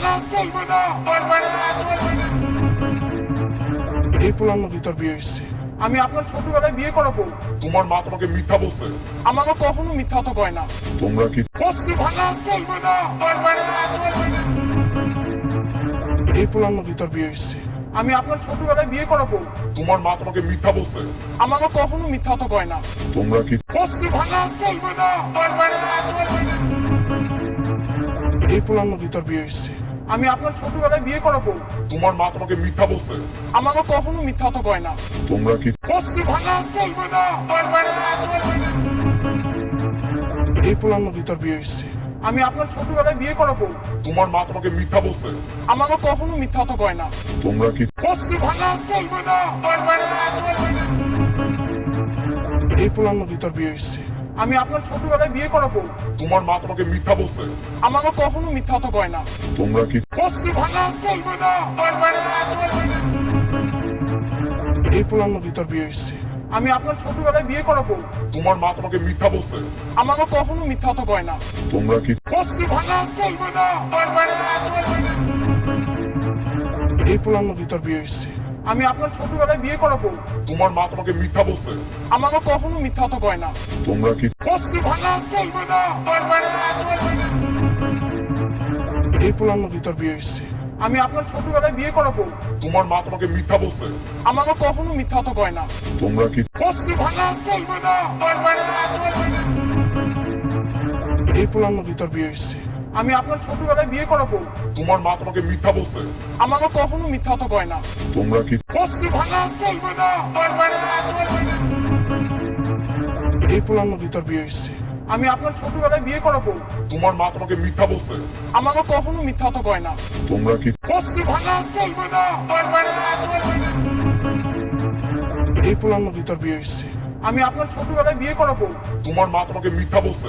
ভাঙা চলবে না, এই পোলার নদী তোর বিয়ে হয়েছে। আমি আপনার ছোটবেলায় বিয়ে করাবো। তোমার মা তোমাকে মিথ্যা বলছে। আমাকে কখনো মিথ্যা তো কয় না। তোমরা কি বস্তি ভাঙা চলবে না, এই পোলার নদী তোর বিয়ে হয়েছে। আমি আপনার ছোটবেলায় বিয়ে করাবো। তোমার মা তোমাকে মিথ্যা বলছে। আমাকে কখনো মিথ্যা তো কয় না। তোমরা কি বস্তি ভাঙা চলবে না, এই পোলার নদী তোর বিয়ে হয়েছে। আমি আপনার ছোটবেলায় বিয়ে করাবো। তোমার মা তোমাকে মিথ্যা বলছে। আমাকে কখনো মিথ্যা তো কয় না। তোমরা কি বস্তি ভাঙা চলবে না, এই পোলার নদী তোর বিয়ে হয়েছে। আমি আপনার ছোটবেলায় বিয়ে করাবো। তোমার মা তোমাকে মিথ্যা বলছে। আমাকে কখনো মিথ্যা তো কয় না। তোমরা কি বস্তি ভাঙা চলবে না, এই পোলার নদী তোর বিয়ে হয়েছে। আমি আপনার ছোটবেলায় বিয়ে করাবো। তোমার মা তোমাকে মিথ্যা বলছে। আমাকে কখনো মিথ্যা তো কয় না। তোমরা কি বস্তি ভাঙা চলবে না, এই পোলার নদী তোর বিয়ে হয়েছে। আমি আপনার ছোটবেলায় বিয়ে করাবো। তোমার মা তোমাকে মিথ্যা বলছে। আমাকে কখনো মিথ্যা তো কয় না। তোমরা কি বস্তি ভাঙা চলবে না, এই পোলার নদী তোর বিয়ে হয়েছে। আমি আপনার ছোটবেলায় বিয়ে করাবো। তোমার মা তোমাকে মিথ্যা বলছে। আমাকে কখনো মিথ্যা তো কয় না। তোমরা কি বস্তি ভাঙা চলবে না, এই পোলার নদী তোর বিয়ে হয়েছে। আমি আপনার ছোটবেলায় বিয়ে করাবো। তোমার মা তোমাকে মিথ্যা বলছে। আমাকে কখনো মিথ্যা তো কয় না। তোমরা কি বস্তি ভাঙা চলবে না, এই পোলার নদী তোর বিয়ে হয়েছে। আমি আপনার ছোটবেলায় বিয়ে করাবো। তোমার মা তোমাকে মিথ্যা বলছে। আমাকে কখনো মিথ্যা তো কয় না। তোমরা কি বস্তি ভাঙা চলবে না, এই পোলার নদী তোর বিয়ে হয়েছে। আমি আপনার ছোটবেলায় বিয়ে করাবো। তোমার মা তোমাকে মিথ্যা বলছে। আমাকে কখনো মিথ্যা তো কয় না। তোমরা কি বস্তি ভাঙা চলবে না, এই পোলার নদী তোর বিয়ে হয়েছে। আমি আপনার ছোটবেলায় বিয়ে করাবো। তোমার মা তোমাকে মিথ্যা বলছে।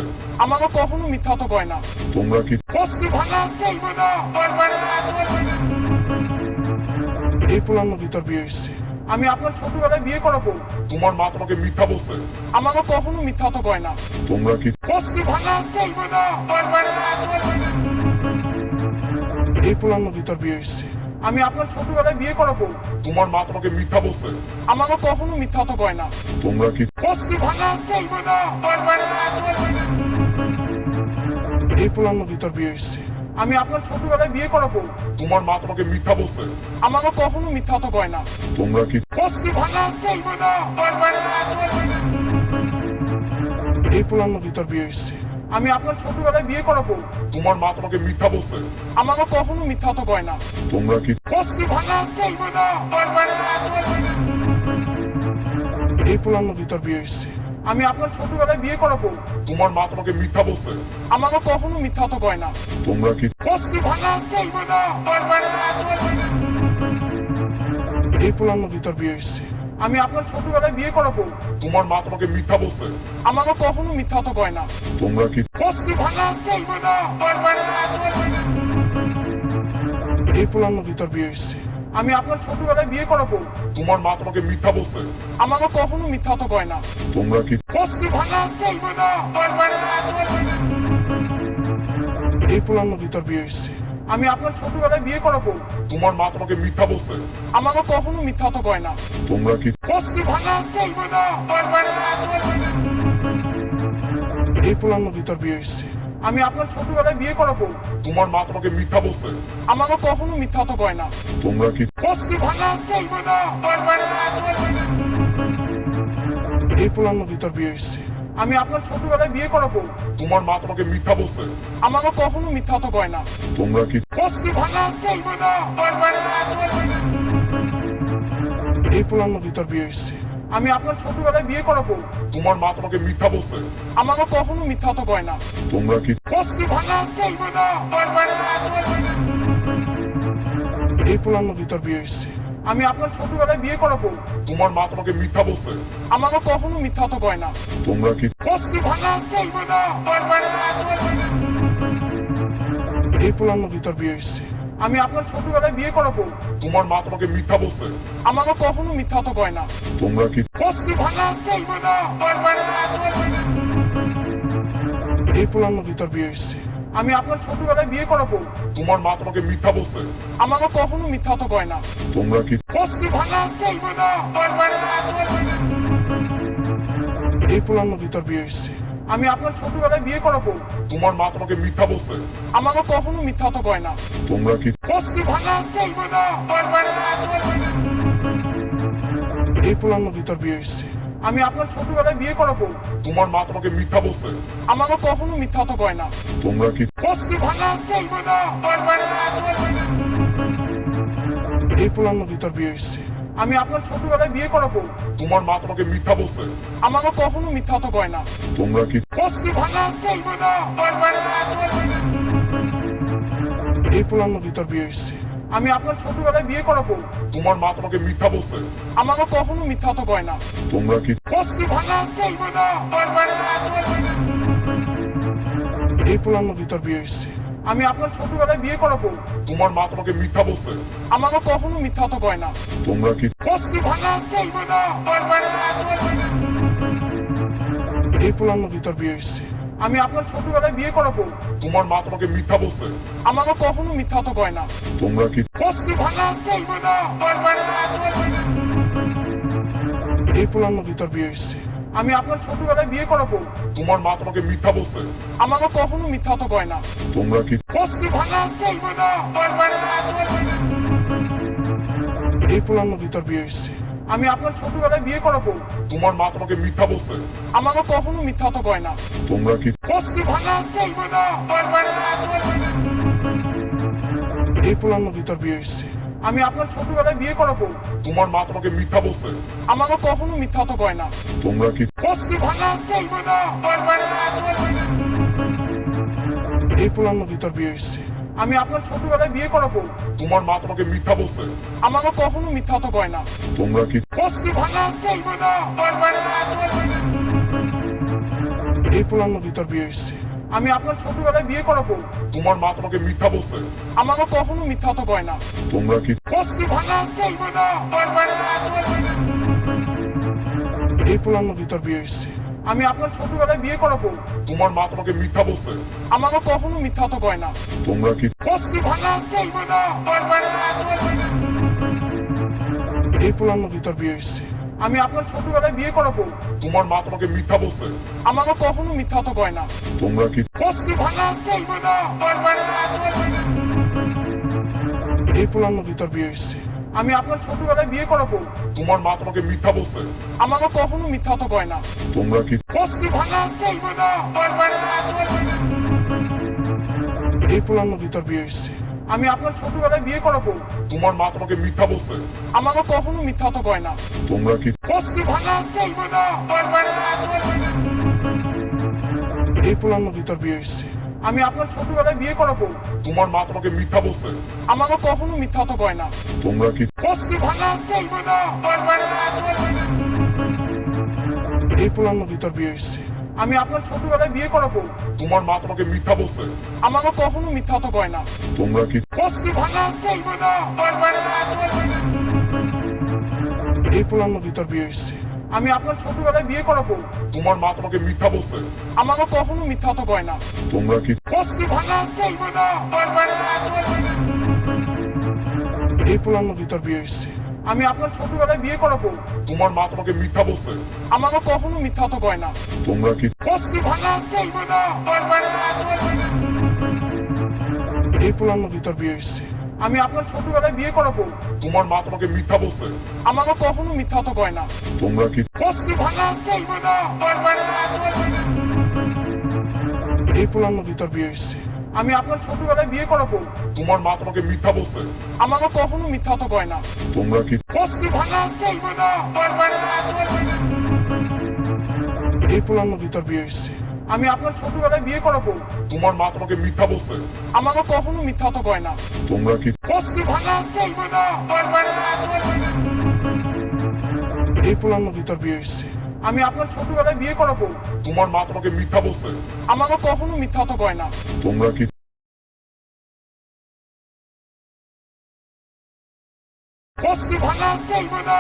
আমাকে কখনো মিথ্যা তো কয় না। তোমরা কি বস্তি ভাঙা চলবে না, এই পোলার নদী তোর বিয়ে হয়েছে। আমি আপনার ছোটবেলায় বিয়ে করাবো। তোমার মা তোমাকে মিথ্যা বলছে। আমাকে কখনো মিথ্যা তো কয় না। তোমরা কি বস্তি ভাঙা চলবে না, এই পোলার নদী তোর বিয়ে হয়েছে। আমি আপনার ছোটবেলায় বিয়ে করাবো। তোমার মা তোমাকে মিথ্যা বলছে। আমাকে কখনো মিথ্যা তো কয় না। তোমরা কি বস্তি ভাঙা চলবে না, এই পোলার নদী তোর বিয়ে হয়েছে। আমি আপনার ছোটবেলায় বিয়ে করাবো। তোমার মা তোমাকে মিথ্যা বলছে। আমাকে কখনো মিথ্যা তো কয় না। তোমরা কি বস্তি ভাঙা চলবে না, এই পোলার নদী তোর বিয়ে হয়েছে। আমি আপনার ছোটবেলায় বিয়ে করাবো। তোমার মা তোমাকে মিথ্যা বলছে। আমাকে কখনো মিথ্যা তো কয় না। তোমরা কি বস্তি ভাঙা চলবে না, এই পোলার নদী তোর বিয়ে হয়েছে। আমি আপনার ছোটবেলায় বিয়ে করাবো। তোমার মা তোমাকে মিথ্যা বলছে। আমাকে কখনো মিথ্যা তো কয় না। তোমরা কি বস্তি ভাঙা চলবে না, এই পোলার নদী তোর বিয়ে হয়েছে। আমি আপনার ছোটবেলায় বিয়ে করাবো। তোমার মা তোমাকে মিথ্যা বলছে। আমাকে কখনো মিথ্যা তো কয় না। তোমরা কি বস্তি ভাঙা চলবে না, এই পোলার নদী তোর বিয়ে হয়েছে। আমি আপনার ছোটবেলায় বিয়ে করাবো। তোমার মা তোমাকে মিথ্যা বলছে। আমাকে কখনো মিথ্যা তো কয় না। তোমরা কি বস্তি ভাঙা চলবে না, এই পোলার নদী তোর বিয়ে হয়েছে। আমি আপনার ছোটবেলায় বিয়ে করাবো। তোমার মা তোমাকে মিথ্যা বলছে। আমাকে কখনো মিথ্যা তো কয় না। তোমরা কি বস্তি ভাঙা চলবে না, এই পোলার নদী তোর বিয়ে হয়েছে। আমি আপনার ছোটবেলায় বিয়ে করাবো। তোমার মা তোমাকে মিথ্যা বলছে। আমাকে কখনো মিথ্যা তো কয় না। তোমরা কি বস্তি ভাঙা চলবে না, এই পোলার নদী তোর বিয়ে হয়েছে। আমি আপনার ছোটবেলায় বিয়ে করাবো। তোমার মা তোমাকে মিথ্যা বলছে। আমাকে কখনো মিথ্যা তো কয় না। তোমরা কি বস্তি ভাঙা চলবে না, এই পোলার নদী তোর বিয়ে হয়েছে। আমি আপনার ছোটবেলায় বিয়ে করাবো। তোমার মা তোমাকে মিথ্যা বলছে। আমাকে কখনো মিথ্যা তো কয় না। তোমরা কি বস্তি ভাঙা চলবে না, এই পোলার নদী তোর বিয়ে হয়েছে। আমি আপনার ছোটবেলায় বিয়ে করাবো। তোমার মা তোমাকে মিথ্যা বলছে। আমাকে কখনো মিথ্যা তো কয় না। তোমরা কি বস্তি ভাঙা চলবে না, এই পোলার নদী তোর বিয়ে হয়েছে। আমি আপনার ছোটবেলায় বিয়ে করাবো। তোমার মা তোমাকে মিথ্যা বলছে। আমাকে কখনো মিথ্যা তো কয় না। তোমরা কি বস্তি ভাঙা চলবে না, এই পোলার নদী তোর বিয়ে হয়েছে। আমি আপনার ছোটবেলায় বিয়ে করাবো। তোমার মা তোমাকে মিথ্যা বলছে। আমার মা কখনো মিথ্যা কথা কয় না। তোমরা কি বস্তি ভাঙা চলবে না। এই পোলার মধ্যে তোর বিয়ে হয়েছে। আমি আপনার ছোটবেলায় বিয়ে করাবো। তোমার মা তোমাকে মিথ্যা বলছে। আমার মা কখনো মিথ্যা কথা কয় না। তোমরা কি বস্তি ভাঙা চলবে না। এই পোলার মধ্যে তোর বিয়ে হয়েছে। আমি আপনার ছোটবেলায় বিয়ে করাবো। তোমার মা তোমাকে মিথ্যা বলছে। আমার মা কখনো মিথ্যা কথা কয় না। তোমরা কি বস্তি ভাঙা চলবে না। এই পোলার মধ্যে তোর বিয়ে হয়েছে। আমি আপনার ছোটবেলায় বিয়ে করাবো। তোমার মা তোমাকে মিথ্যা বলছে। আমার মা কখনো মিথ্যা কথা কয় না। তোমরা কি বস্তি ভাঙা চলবে না। এই পোলার মধ্যে তোর বিয়ে হয়েছে। আমি আপনার ছোটবেলায় বিয়ে করাবো। তোমার মা তোমাকে মিথ্যা বলছে। আমার মা কখনো মিথ্যা কথা কয় না। তোমরা কি বস্তি ভাঙা চলবে না। এই পোলার মধ্যে তোর বিয়ে হয়েছে। আমি আপনার ছোটবেলায় বিয়ে করাবো। তোমার মা তোমাকে মিথ্যা বলছে। আমার মা কখনো মিথ্যা কথা কয় না। তোমরা কি বস্তি ভাঙা চলবে না। এই পোলার মধ্যে তোর বিয়ে হয়েছে। আমি আপনার ছোটবেলায় বিয়ে করাবো। তোমার মা তোমাকে মিথ্যা বলছে। আমার মা কখনো মিথ্যা কথা কয় না। তোমরা কি বস্তি ভাঙা চলবে না। এই পোলার মধ্যে তোর বিয়ে হয়েছে। আমি আপনার ছোটবেলায় বিয়ে করাবো। তোমার মা তোমাকে মিথ্যা বলছে। আমার মা কখনো মিথ্যা কথা কয় না। তোমরা কি বস্তি ভাঙা চলবে না। এই পোলার মধ্যে তোর বিয়ে হয়েছে। আমি আপনার ছোটবেলায় বিয়ে করাবো। তোমার মা তোমাকে মিথ্যা বলছে। আমার মা কখনো মিথ্যা কথা কয় না। তোমরা কি বস্তি ভাঙা চলবে না। এই পোলার মধ্যে তোর বিয়ে হয়েছে। আমি আপনার ছোটবেলায় বিয়ে করাবো। তোমার মা তোমাকে মিথ্যা বলছে। আমার মা কখনো মিথ্যা কথা কয় না। তোমরা কি বস্তি ভাঙা চলবে না। এই পোলার মধ্যে তোর বিয়ে হয়েছে। আমি আপনার ছোটবেলায় বিয়ে করাবো। তোমার মা তোমাকে মিথ্যা বলছে। আমার মা কখনো মিথ্যা কথা কয় না। তোমরা কি বস্তি ভাঙা চলবে না। এই পোলার মধ্যে তোর বিয়ে হয়েছে। আমি আপনার ছোটবেলায় বিয়ে করাবো। তোমার মা তোমাকে মিথ্যা বলছে। আমার মা কখনো মিথ্যা কথা কয় না। তোমরা কি বস্তি ভাঙা চলবে না। এই পোলার মধ্যে তোর বিয়ে হয়েছে। আমি আপনার ছোটবেলায় বিয়ে করাবো। তোমার মা তোমাকে মিথ্যা বলছে। আমার মা কখনো মিথ্যা কথা কয় না। তোমরা কি বস্তি ভাঙা চলবে না। এই পোলার মধ্যে তোর বিয়ে হয়েছে। আমি আপনার ছোটবেলায় বিয়ে করাবো। তোমার মা তোমাকে মিথ্যা বলছে। আমার মা কখনো মিথ্যা কথা কয় না। তোমরা কি বস্তি ভাঙা চলবে না। এই পোলার মধ্যে তোর বিয়ে হয়েছে। আমি আপনার ছোটবেলায় বিয়ে করাবো। তোমার মা তোমাকে মিথ্যা বলছে। আমার মা কখনো মিথ্যা কথা কয় না। তোমরা কি বস্তি ভাঙা চলবে না। এই পোলার মধ্যে তোর বিয়ে হয়েছে। আমি আপনার ছোটবেলায় বিয়ে করাবো। তোমার মা তোমাকে মিথ্যা বলছে। আমার মা কখনো মিথ্যা কথা কয় না। তোমরা কি বস্তি ভাঙা চলবে না। এই পোলার মধ্যে তোর বিয়ে হয়েছে। আমি আপনার ছোটবেলায় বিয়ে করাবো। তোমার মা তোমাকে মিথ্যা বলছে। আমার মা কখনো মিথ্যা কথা কয় না। তোমরা কি বস্তি ভাঙা চলবে না। এই পোলার মধ্যে তোর বিয়ে হয়েছে। আমি আপনার ছোটবেলায় বিয়ে করাবো। তোমার মা তোমাকে মিথ্যা বলছে। আমার মা কখনো মিথ্যা কথা কয় না। তোমরা কি বস্তি ভাঙা চলবে না। এই পোলার মধ্যে তোর বিয়ে হয়েছে। আমি আপনার ছোটবেলায় বিয়ে করাবো। তোমার মা তোমাকে মিথ্যা বলছে। আমার মা কখনো মিথ্যা কথা কয় না। তোমরা কি বস্তি ভাঙা চলবে না। এই পোলার মধ্যে তোর বিয়ে হয়েছে। আমি আপনার ছোটবেলায় বিয়ে করাবো। তোমার মা তোমাকে মিথ্যা বলছে। আমার মা কখনো মিথ্যা কথা কয় না। তোমরা কি বস্তি ভাঙা চলবে না। এই পোলার মধ্যে তোর বিয়ে হয়েছে। আমি আপনার ছোটবেলায় বিয়ে করাবো। তোমার মা তোমাকে মিথ্যা বলছে। আমার মা কখনো মিথ্যা কথা কয় না। তোমরা কি বস্তি ভাঙা চলবে না। এই পোলার মধ্যে তোর বিয়ে হয়েছে। আমি আপনার ছোটবেলায় বিয়ে করাবো। তোমার মা তোমাকে মিথ্যা বলছে। আমার মা কখনো মিথ্যা কথা কয় না। তোমরা কি বস্তি ভাঙা চলবে না। এই পোলার মধ্যে তোর বিয়ে হয়েছে। আমি আপনার ছোটবেলায় বিয়ে করাবো। তোমার মা তোমাকে মিথ্যা বলছে। আমার মা কখনো মিথ্যা কথা কয় না। তোমরা কি বস্তি ভাঙা চলবে না। এই পোলার মধ্যে তোর বিয়ে হয়েছে। আমি আপনার ছোটবেলায় বিয়ে করাবো। তোমার মা তোমাকে মিথ্যা বলছে। আমার মা কখনো মিথ্যা কথা কয় না। তোমরা কি বস্তি ভাঙা চলবে না।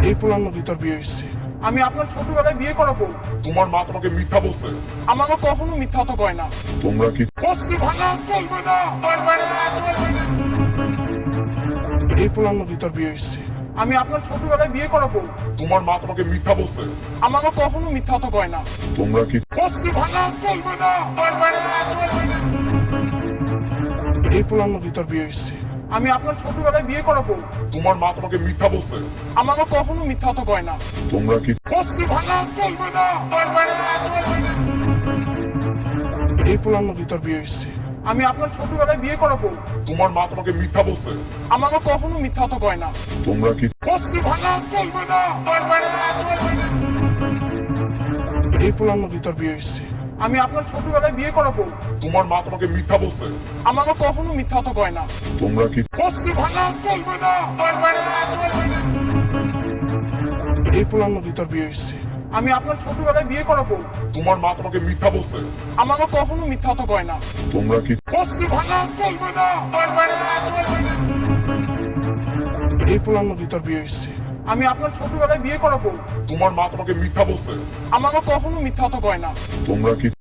এই পোলার মধ্যে তোর বিয়ে হয়েছে। আমি আপনার ছোটবেলায় বিয়ে করাবো। তোমার মা তোমাকে মিথ্যা বলছে। আমার মা কখনো মিথ্যা কথা কয় না। তোমরা কি বস্তি ভাঙা চলবে না। এই পোলার মধ্যে তোর বিয়ে হয়েছে। আমি আপনার ছোটবেলায় বিয়ে করাবো। তোমার মা তোমাকে মিথ্যা বলছে। আমার মা কখনো মিথ্যা কথা কয় না। তোমরা কি বস্তি ভাঙা চলবে না। এই পোলার মধ্যে তোর বিয়ে হয়েছে। আমি আপনার ছোটবেলায় বিয়ে করাবো। তোমার মা তোমাকে মিথ্যা বলছে। আমার মা কখনো মিথ্যা কথা কয় না। তোমরা কি বস্তি ভাঙা চলবে না। এই পোলার মধ্যে তোর বিয়ে হয়েছে। আমি আপনার ছোটবেলায় বিয়ে করাবো। তোমার মা তোমাকে মিথ্যা বলছে। আমার মা কখনো মিথ্যা কথা কয় না। তোমরা কি বস্তি ভাঙা চলবে না। এই পোলার মধ্যে তোর বিয়ে হয়েছে। আমি আপনার ছোটবেলায় বিয়ে করাবো। তোমার মা তোমাকে মিথ্যা বলছে। আমার মা কখনো মিথ্যা কথা কয় না। তোমরা কি বস্তি ভাঙা চলবে না। এই পোলার মধ্যে তোর বিয়ে হয়েছে। আমি আপনার ছোটবেলায় বিয়ে করাবো। তোমার মা তোমাকে মিথ্যা বলছে। আমার মা কখনো মিথ্যা কথা কয় না। তোমরা কি বস্তি ভাঙা চলবে না। এই পোলার মধ্যে তোর বিয়ে হয়েছে। আমি আপনার ছোটবেলায় বিয়ে করাবো। তোমার মা তোমাকে মিথ্যা বলছে। আমার মা কখনো মিথ্যা কথা কয় না। তোমরা কি